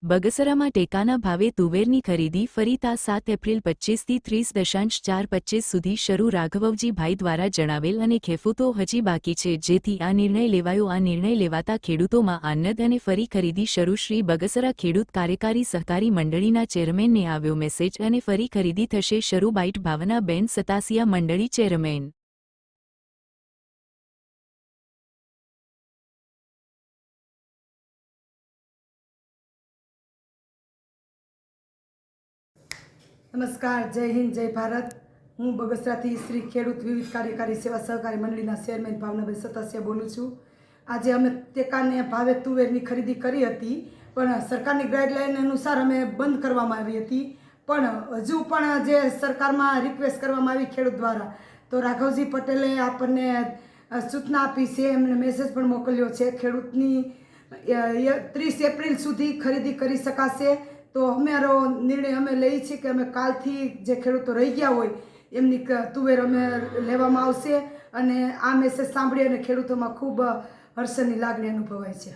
બગસરામાં ટેકાના ભાવે તુવેરની ખરીદી ફરી તા 7 એપ્રિલ 25થી 30.425 સુધી શરૂ રાઘવજીભાઈ દ્વારા જણાવેલ અને ખેડૂતો હજી બાકી છે જેથી આ નિર્ણય લેવાયો આ નિર્ણય લેવાતા ખેડૂતોમાં આનંદ અને ફરી ખરીદી શરૂ શ્રી બગસરા ખેડૂત કાર્યકારી સહકારી મંડળીના ચેરમેનને આવ્યો મેસેજ અને ફરી ખરીદી થશે શરૂ બાઇટ ભાવનાબેન સતાસિયા મંડળી ચેરમેન नमस्कार, जय हिंद, जय भारत। हूँ बगसराथी श्री खेडूत विविध कार्यकारी सेवा सहकारी मंडळीना चेरमेन भावनाबेन सतासिया बोलूँ छूँ। आज अमे टेकाने भावे तुवेरनी खरीदी करी हती पण सरकारनी गाइडलाइन अनुसार अमे बंद करवामां आवी हती पण हजू पण जे सरकारमां रिक्वेस्ट करवामां आवी खेडूत द्वारा तो राघवजी पटेले आपणे सूचना आपी छे एमणे मेसेज पण मोकल्यो छे खेडूतनी 30 एप्रिल सुधी खरीदी करी शकाशे। तो अमारो निर्णय अमे लई छे कि अमे कालथी जे खेडूतो रही गया होय एमनी तुवेर अमे लेवामां आवशे अने आ मेसेज सांभळी अने खेडूतोमां खूब हर्षनी लागणी अनुभवाय छे।